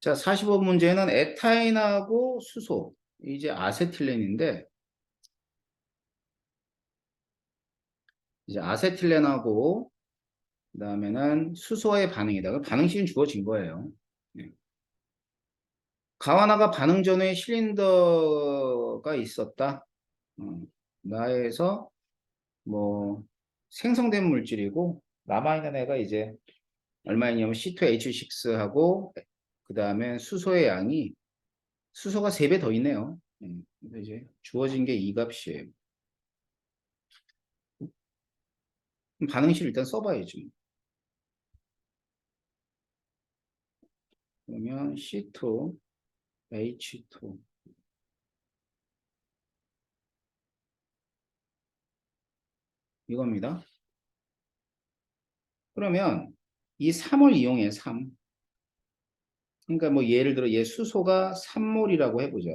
자, 45번 문제는 에타인하고 수소, 이제 아세틸렌인데, 이제 아세틸렌하고, 그 다음에는 수소의 반응이다. 그 반응식은 주어진 거예요. 네. 가와나가 반응 전에 실린더가 있었다. 나에서 뭐 생성된 물질이고, 남아있는 애가 이제 얼마 있냐면 C2H6하고, 그 다음에 수소의 양이, 수소가 3배 더 있네요. 그래서 이제 주어진 게 이 값이에요. 반응식 일단 써봐야죠. 그러면 C2, H2 이겁니다. 그러면 이 3을 이용해 3. 그러니까 뭐 예를 들어 얘 수소가 3몰이라고 해보자.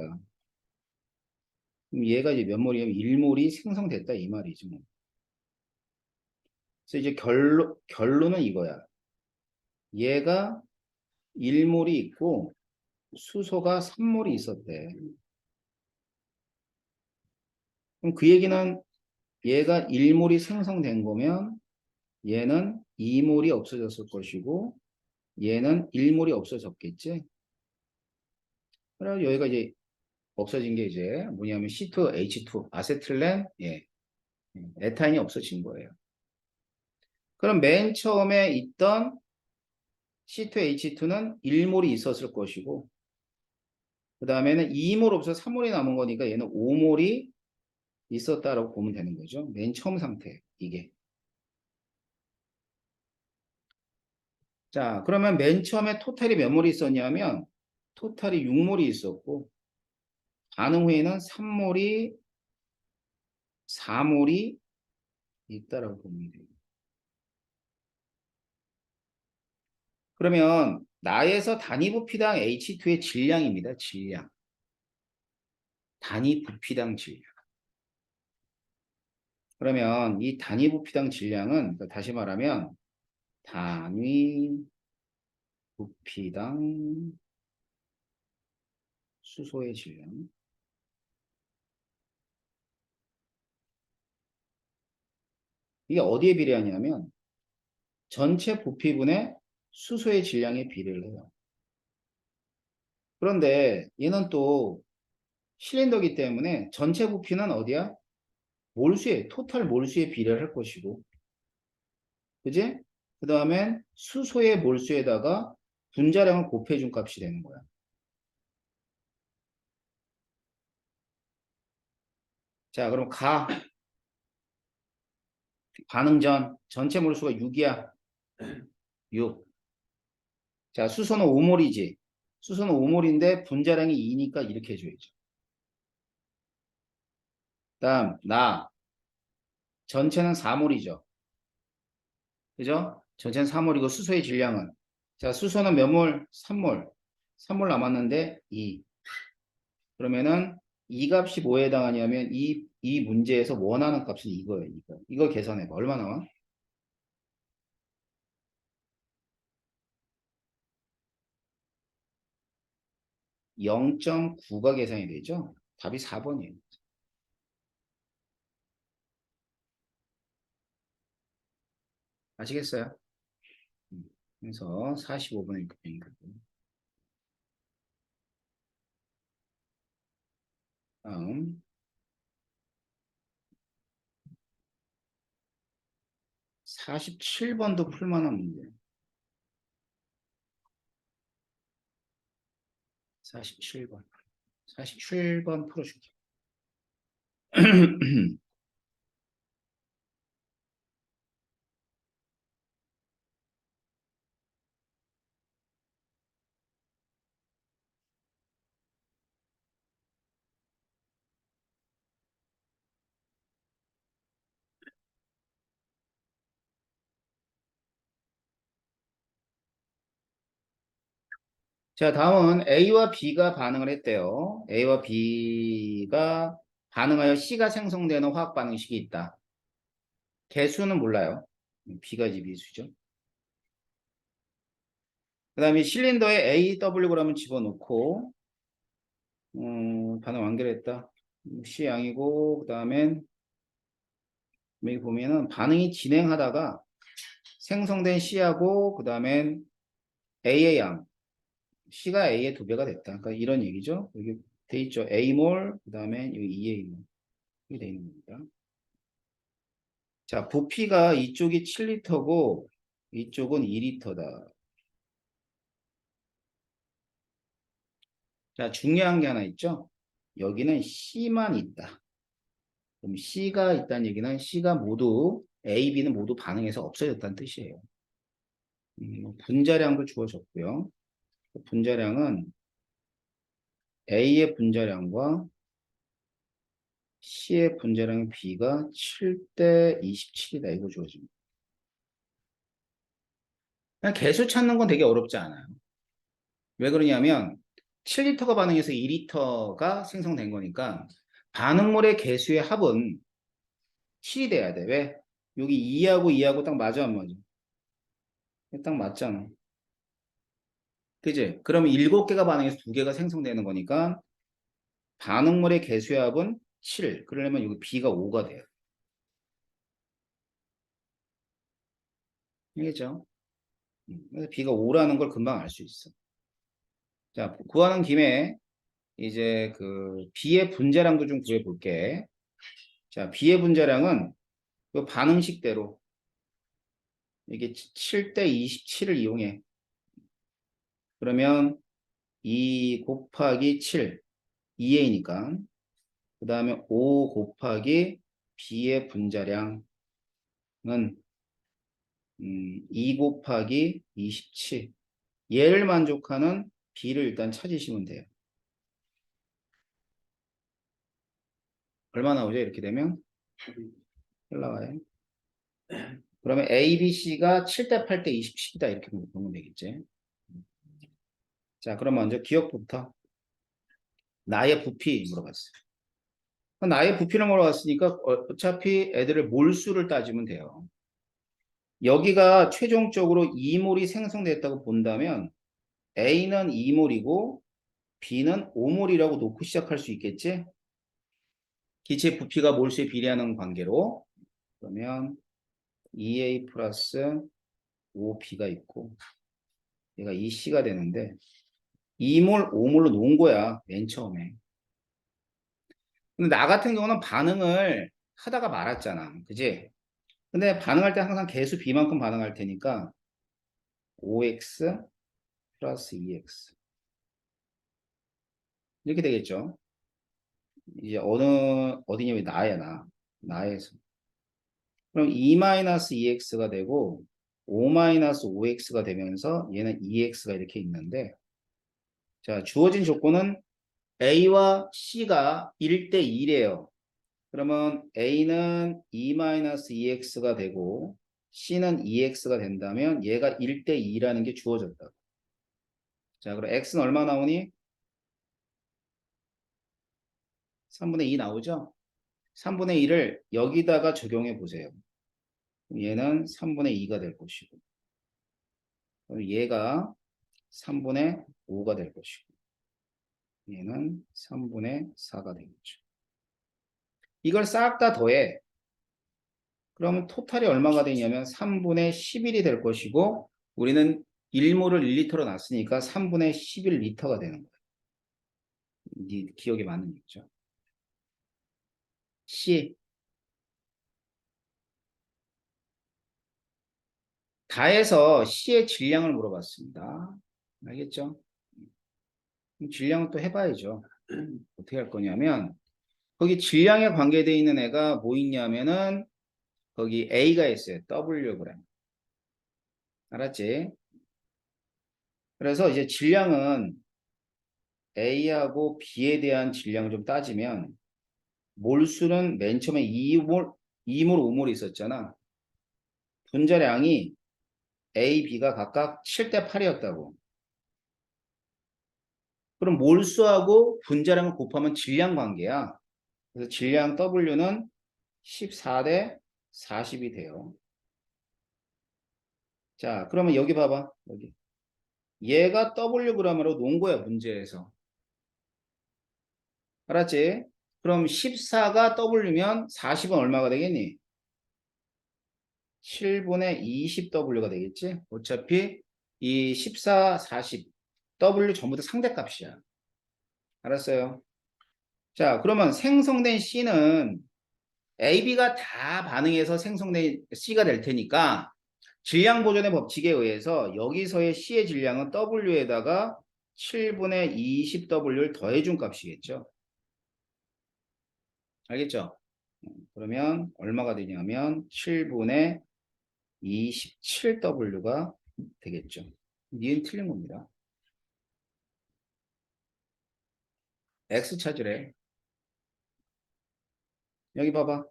그럼 얘가 이제 몇 몰이냐면 1몰이 생성됐다 이 말이지 뭐. 그래서 이제 결론은 이거야. 얘가 1몰이 있고 수소가 3몰이 있었대. 그럼 그 얘기는 얘가 1몰이 생성된 거면 얘는 2몰이 없어졌을 것이고 얘는 1몰이 없어졌겠지. 그래서 여기가 이제 없어진 게 이제 뭐냐면 C2H2 아세틸렌 에타인이 없어진 거예요. 그럼 맨 처음에 있던 C2H2는 1몰이 있었을 것이고 그 다음에는 2몰 없어서 3몰이 남은 거니까 얘는 5몰이 있었다라고 보면 되는 거죠. 맨 처음 상태 이게. 자, 그러면 맨 처음에 토탈이 몇 몰이 있었냐면 토탈이 6몰이 있었고 반응 후에는 3몰이 4몰이 있다라고 보면 돼요. 그러면 나에서 단위 부피당 H2의 질량입니다. 질량. 단위 부피당 질량. 그러면 이 단위 부피당 질량은 다시 말하면 단위 부피당 수소의 질량. 이게 어디에 비례하냐면 전체 부피분의 수소의 질량에 비례를 해요. 그런데 얘는 또 실린더기 때문에 전체 부피는 어디야? 몰수에, 토탈 몰수에 비례를 할 것이고. 그지? 그 다음에 수소의 몰수에다가 분자량을 곱해준 값이 되는 거야. 자, 그럼 반응 전 전체 몰수가 6이야. 6. 자, 수소는 5몰이지. 수소는 5몰인데 분자량이 2니까 이렇게 해줘야죠. 다음, 전체는 4몰이죠. 그죠? 전체는 4몰이고 수소의 질량은. 자, 수소는 몇 몰? 3몰. 3몰 남았는데 2. 그러면은 이 값이 뭐에 해당하냐면 이 문제에서 원하는 값이 이거예요. 이거 계산해봐. 얼마 나와? 0.9가 계산이 되죠? 답이 4번이에요. 아시겠어요? 그래서 45번에 있는 거고. 다음 47번도 풀만한 문제. 47번. 47번 풀어줄게. 자, 다음은 A와 B가 반응을 했대요. A와 B가 반응하여 C가 생성되는 화학 반응식이 있다. 개수는 몰라요. B가 이제 미수죠. 그 다음에 실린더에 AW 그러면 집어넣고 반응 완결했다. C 양이고 그 다음엔 여기 보면은 반응이 진행하다가 생성된 C하고 그 다음엔 A의 양 C가 A의 2배가 됐다. 그러니까 이런 얘기죠. 여기 돼 있죠. A몰 그 다음에 여기 2A몰 이렇게 돼 있는 겁니다. 자, 부피가 이쪽이 7리터고 이쪽은 2리터다. 자, 중요한 게 하나 있죠. 여기는 C만 있다. 그럼 C가 있다는 얘기는 C가 모두 A, B는 모두 반응해서 없어졌다는 뜻이에요. 분자량도 주어졌고요. 분자량은 A의 분자량과 C의 분자량의 B가 7대 27이다. 이거 주어집니다. 그냥 개수 찾는 건 되게 어렵지 않아요. 왜 그러냐면 7리터가 반응해서 2리터가 생성된 거니까 반응물의 개수의 합은 7이 돼야 돼. 왜? 여기 2하고 2하고 딱 맞아 안 맞아? 딱 맞잖아. 그지? 그러면 7개가 반응해서 2개가 생성되는 거니까 반응물의 개수의 합은 7. 그러려면 여기 B가 5가 돼요. 알겠죠? 그래서 B가 5라는 걸 금방 알 수 있어. 자, 구하는 김에 이제 그 B의 분자량도 좀 구해볼게. 자, B의 분자량은 그 반응식대로 이게 7대 27을 이용해. 그러면 2 곱하기 7, 2A니까. 그 다음에 5 곱하기 B의 분자량은 2 곱하기 27. 얘를 만족하는 B를 일단 찾으시면 돼요. 얼마 나오죠? 이렇게 되면? 올라와요. 그러면 A, B, C가 7대 8대 27이다. 이렇게 보면 되겠지. 자, 그럼 먼저 기억부터. 나의 부피 물어봤어요. 나의 부피를 물어봤으니까 어차피 애들을 몰수를 따지면 돼요. 여기가 최종적으로 2몰이 생성됐다고 본다면 A는 2몰이고 B는 5몰이라고 놓고 시작할 수 있겠지? 기체 부피가 몰수에 비례하는 관계로. 그러면 2A 플러스 5B가 있고 얘가 2C가 되는데 2몰, 5몰로 놓은 거야. 맨 처음에. 근데 나 같은 경우는 반응을 하다가 말았잖아. 그지? 근데 반응할 때 항상 개수 B만큼 반응할 테니까 5X 플러스 2X 이렇게 되겠죠. 이제 어디냐면 나야 나. 나에서. 그럼 2-2x가 되고 5-5x가 되면서 얘는 2x가 이렇게 있는데 자, 주어진 조건은 A와 C가 1대 1이에요. 그러면 A는 2-2x가 되고 C는 2x가 된다면 얘가 1대 2라는 게 주어졌다. 자, 그럼 x는 얼마 나오니? 3분의 2 나오죠? 3분의 1을 여기다가 적용해 보세요. 얘는 3분의 2가 될 것이고 얘가 3분의 5가 될 것이고 얘는 3분의 4가 되겠죠. 이걸 싹 다 더해. 그러면 토탈이 얼마가 되냐면 3분의 11이 될 것이고 우리는 1몰을 1리터로 놨으니까 3분의 11리터가 되는 거예요. 네 기억에 맞는 얘기죠. C 다해서 C의 질량을 물어봤습니다. 알겠죠? 질량은 또 해봐야죠. 어떻게 할 거냐면 거기 질량에 관계되어 있는 애가 뭐 있냐면은 거기 A가 있어요. W그램. 알았지? 그래서 이제 질량은 A하고 B에 대한 질량을 좀 따지면 몰수는 맨 처음에 2몰, 2몰, 5몰이 있었잖아. 분자량이 A, B가 각각 7대 8이었다고. 그럼 몰수하고 분자량을 곱하면 질량 관계야. 그래서 질량 W는 14대 40이 돼요. 자, 그러면 여기 봐봐. 여기. 얘가 Wg으로 놓은 거야, 문제에서. 알았지? 그럼 14가 W면 40은 얼마가 되겠니? 7분의 20W가 되겠지? 어차피 이 14, 40, W 전부 다 상대값이야. 알았어요? 자, 그러면 생성된 C는 AB가 다 반응해서 생성된 C가 될 테니까 질량 보존의 법칙에 의해서 여기서의 C의 질량은 W에다가 7분의 20W를 더해준 값이겠죠. 알겠죠? 그러면 얼마가 되냐면 7분의 27W가 되겠죠. 니은 틀린 겁니다. X 찾으래. 여기 봐봐.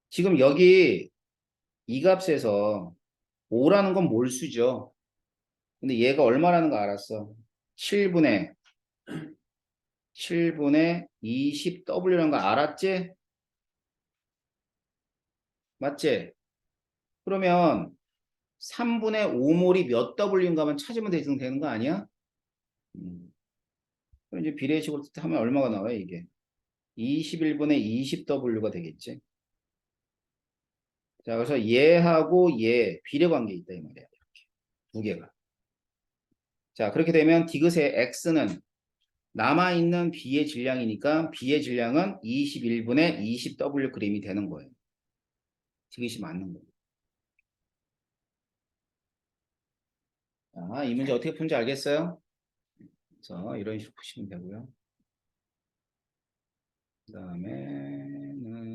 지금 여기 이 값에서 5라는 건 몰수죠. 근데 얘가 얼마라는 거 알았어. 7분의 20W라는 거 알았지? 맞지? 그러면 3분의 5몰이 몇 W인가만 찾으면 되는 거 아니야? 그럼 이제 비례식으로 하면 얼마가 나와요, 이게? 21분의 20W가 되겠지. 자, 그래서 얘하고 얘 비례 관계 있다, 이 말이야. 이렇게. 두 개가. 자, 그렇게 되면 디귿의 X는 남아있는 B의 질량이니까 B의 질량은 21분의 20W 그램이 되는 거예요. 디귿이 맞는 거예요. 자, 이 문제 어떻게 푸는지 알겠어요? 그래서 이런 식으로 푸시면 되고요. 그 다음에는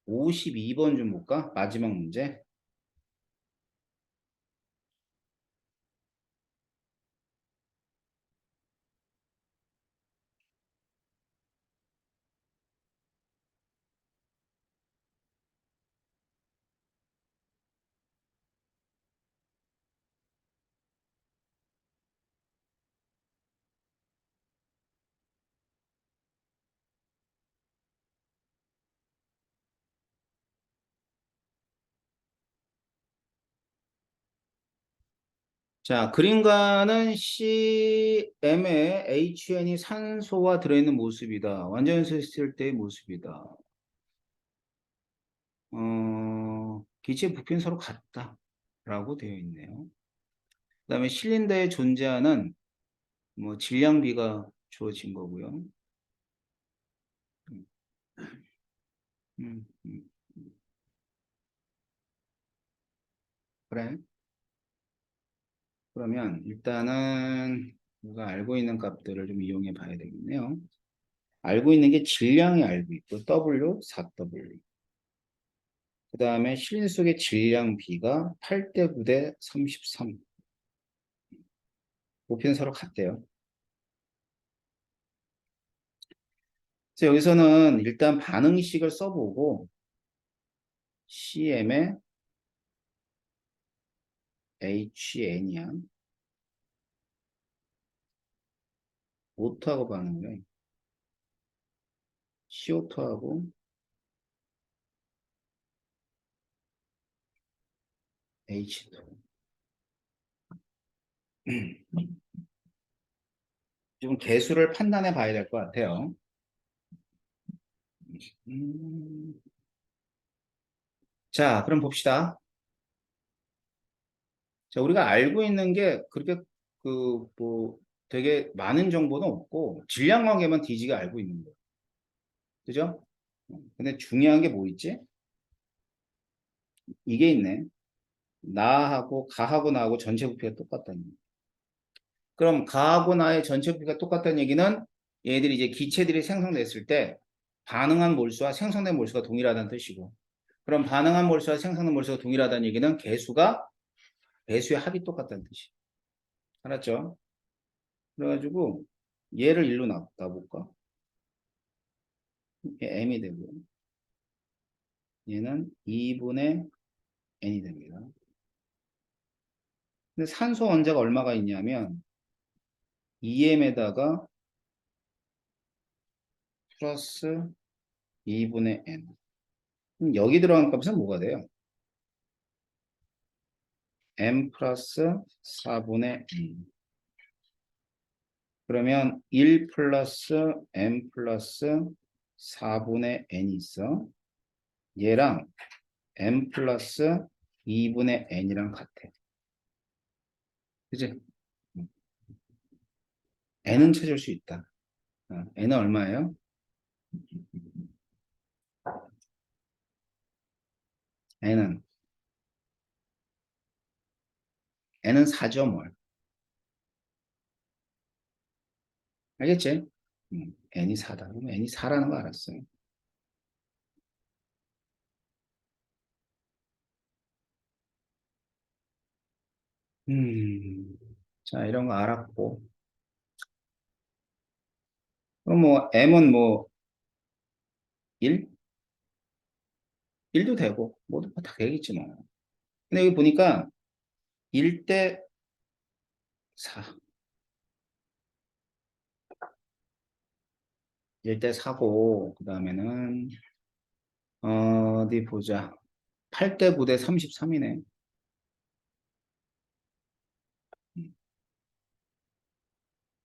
52번 좀 볼까? 마지막 문제. 자, 그림과는 CM의 HN이 산소가 들어있는 모습이다. 완전연소했을 때의 모습이다. 기체 부피는 서로 같다. 라고 되어 있네요. 그 다음에 실린더에 존재하는 뭐 질량비가 주어진 거고요. 음, 음, 음. 그래. 그러면 일단은 우리가 알고 있는 값들을 좀 이용해 봐야 되겠네요. 알고 있는 게 질량이 알고 있고 W, 4W. 그 다음에 실린 속의 질량 B가 8대 9대 33. 부피는 서로 같대요. 그래서 여기서는 일단 반응식을 써보고 CM의 HN이야. 오토하고 반응을 CO2하고 H2. 좀 개수를 판단해 봐야 될 것 같아요. 음. 자, 그럼 봅시다. 자, 우리가 알고 있는 게 그렇게 뭐 되게 많은 정보는 없고 질량 관계만 뒤지게 알고 있는 거예요. 그죠? 근데 중요한 게 뭐 있지? 이게 있네. 나하고 가하고 나하고 전체 부피가 똑같다는 얘기. 그럼 가하고 나의 전체 부피가 똑같다는 얘기는 얘들이 이제 기체들이 생성됐을 때 반응한 몰수와 생성된 몰수가 동일하다는 뜻이고, 그럼 반응한 몰수와 생성된 몰수가 동일하다는 얘기는 개수가 배수의 합이 똑같다는 뜻이에요. 알았죠? 그래가지고 얘를 1로 놔볼까? m이 되고요. 얘는 2분의 n이 됩니다. 근데 산소 원자가 얼마가 있냐면 2m에다가 플러스 2분의 n. 그럼 여기 들어간 값은 뭐가 돼요? m 플러스 4분의 n. 그러면 1 플러스 m 플러스 4분의 n이 있어. 얘랑 m 플러스 2분의 n이랑 같아. 그지? n은 찾을 수 있다. n은 얼마예요? n은 4죠, 뭘. 알겠지? n이 4다. 그럼 n이 4라는 거 알았어요. 자, 이런 거 알았고. 그럼 뭐, m은 뭐, 1? 1도 되고, 모두 다 되겠지, 뭐. 근데 여기 보니까 1대 4. 1대 4고, 그 다음에는, 어디 보자. 8대 9대 33이네.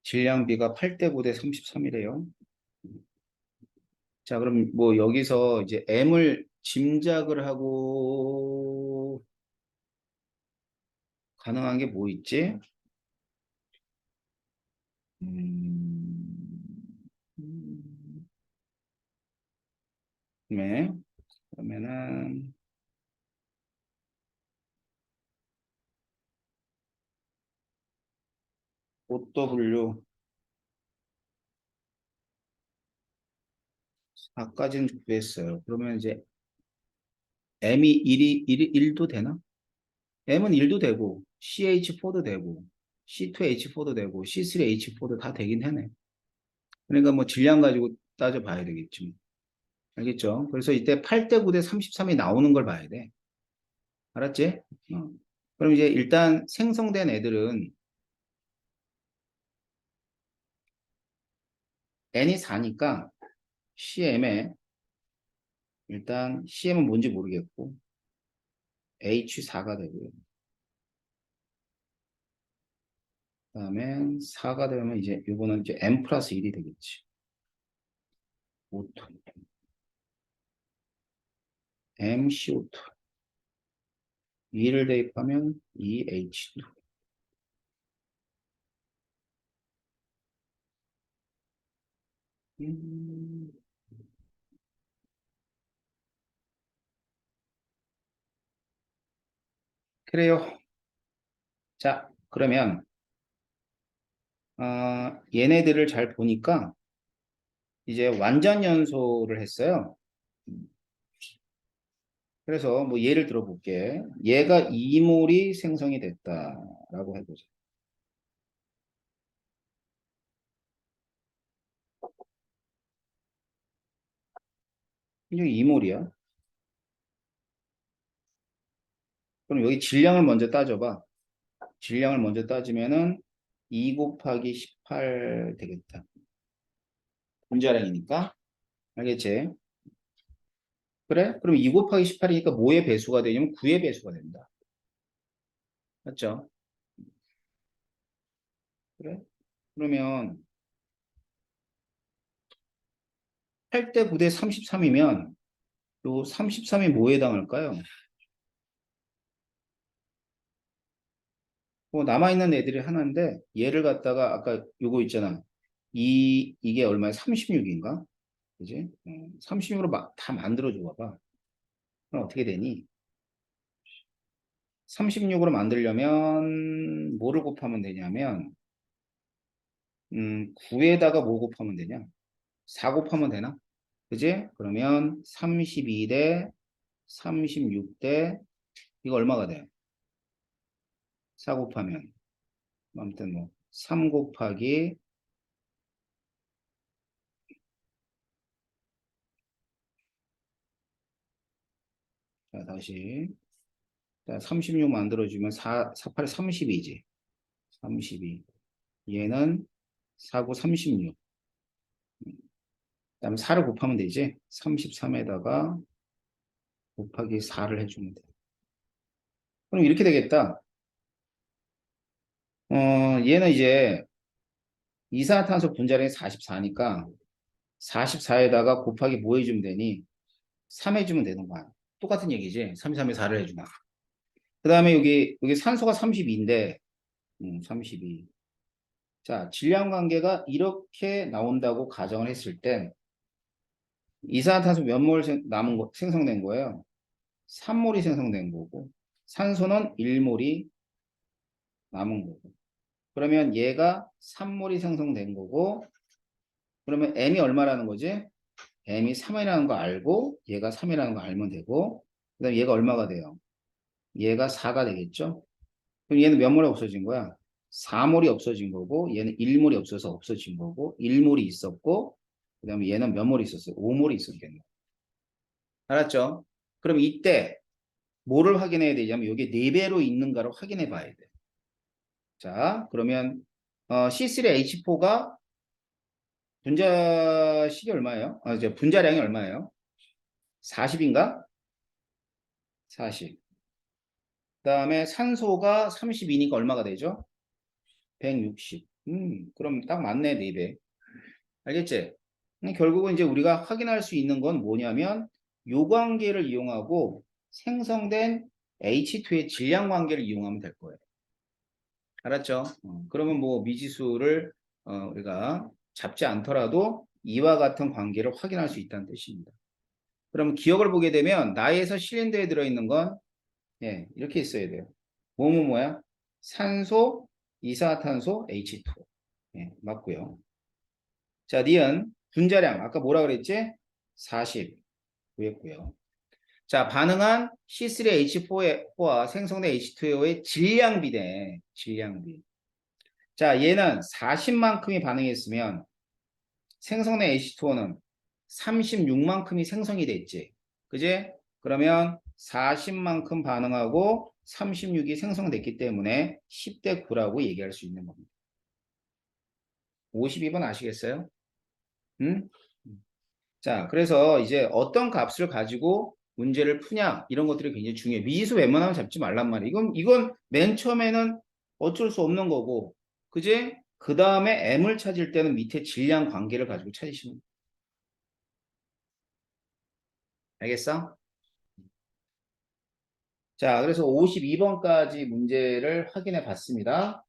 질량비가 8대 9대 33이래요. 자, 그럼 뭐 여기서 이제 m을 짐작을 하고 가능한 게 뭐 있지? 음, 네. 그러면은 OW 4까지는 구했어요. 그러면 이제 m이 1도 되나? m은 1도 되고 CH4도 되고 C2H4도 되고 C3H4도 다 되긴 하네. 그러니까 뭐 질량 가지고 따져봐야 되겠지. 알겠죠? 그래서 이때 8대 9대 33이 나오는 걸 봐야 돼. 알았지? 어. 그럼 이제 일단 생성된 애들은 n이 4니까 CM에 일단 CM은 뭔지 모르겠고 H4가 되고요. 그다음에 4가 되면 이제 이거는 이제 M 플러스 1이 되겠지. O2, MCO2. 2를 대입하면 EH2. 음, 그래요. 자, 그러면 얘네들을 잘 보니까 이제 완전 연소를 했어요. 그래서 뭐 예를 들어 볼게. 얘가 2몰이 생성이 됐다라고 해보자. 이게 2몰이야. 그럼 여기 질량을 먼저 따져봐. 질량을 먼저 따지면은 2 곱하기 18 되겠다. 분자량이니까. 알겠지? 그래? 그럼 2 곱하기 18이니까 뭐의 배수가 되냐면 9의 배수가 된다. 맞죠? 그래? 그러면 8대 9대 33이면 요 33이 뭐에 해당할까요? 뭐 남아있는 애들이 하나인데 얘를 갖다가 아까 요거 있잖아. 이게 얼마야? 36인가? 그지? 36으로 다 만들어줘 봐봐. 그럼 어떻게 되니? 36으로 만들려면 뭐를 곱하면 되냐면 9에다가 뭐 곱하면 되냐? 4 곱하면 되나? 그지? 그러면 32대 36대 이거 얼마가 돼? 4 곱하면 아무튼 뭐 3 곱하기 자 다시 자, 36 만들어주면 8에 32지. 32. 얘는 4고 36. 그다음에 4를 곱하면 되지. 33에다가 곱하기 4를 해주면 돼. 그럼 이렇게 되겠다. 얘는 이제 이산화탄소 분자량이 44니까 44에다가 곱하기 뭐 해주면 되니? 3 해주면 되는 거야. 똑같은 얘기지. 33에 4를 해주면. 그 다음에 여기 산소가 32인데, 32. 자, 질량 관계가 이렇게 나온다고 가정을 했을 땐 이산화탄소 몇 몰 남은 거, 생성된 거예요? 3몰이 생성된 거고, 산소는 1몰이 남은 거고. 그러면 얘가 3몰이 생성된 거고, 그러면 M이 얼마라는 거지? M이 3이라는 거 알고, 얘가 3이라는 거 알면 되고, 그 다음에 얘가 얼마가 돼요? 얘가 4가 되겠죠? 그럼 얘는 몇 몰이 없어진 거야? 4몰이 없어진 거고, 얘는 1몰이 없어서 없어진 거고, 1몰이 있었고, 그 다음에 얘는 몇 몰이 있었어요? 5몰이 있었겠네. 알았죠? 그럼 이때 뭐를 확인해야 되냐면, 이게 4배로 있는가를 확인해 봐야 돼. 자, 그러면 C3H4가 분자식이 얼마예요? 이제 분자량이 얼마예요? 40인가? 40. 그 다음에 산소가 32니까 얼마가 되죠? 160. 그럼 딱 맞네, 4배. 알겠지? 결국은 이제 우리가 확인할 수 있는 건 뭐냐면, 요 관계를 이용하고 생성된 H2의 질량 관계를 이용하면 될 거예요. 알았죠? 그러면 뭐 미지수를 우리가 잡지 않더라도 이와 같은 관계를 확인할 수 있다는 뜻입니다. 그럼 기억을 보게 되면 나에서 실린더에 들어있는 건 예, 이렇게 있어야 돼요. 뭐야? 산소, 이산화탄소, H2. 예, 맞고요. 자, 니은 분자량 아까 뭐라 그랬지? 40 구했고요. 자, 반응한 C3H4와 생성된 H2O의 질량비네. 질량비. 자, 얘는 40만큼이 반응했으면 생성된 H2O는 36만큼이 생성이 됐지. 그지? 그러면 40만큼 반응하고 36이 생성됐기 때문에 10대 9라고 얘기할 수 있는 겁니다. 52번 아시겠어요? 응? 자, 그래서 이제 어떤 값을 가지고 문제를 푸냐 이런 것들이 굉장히 중요해. 미지수 웬만하면 잡지 말란 말이야. 이건 맨 처음에는 어쩔 수 없는 거고, 그지? 그 다음에 M을 찾을 때는 밑에 질량 관계를 가지고 찾으시면 돼. 알겠어? 자, 그래서 52번까지 문제를 확인해 봤습니다.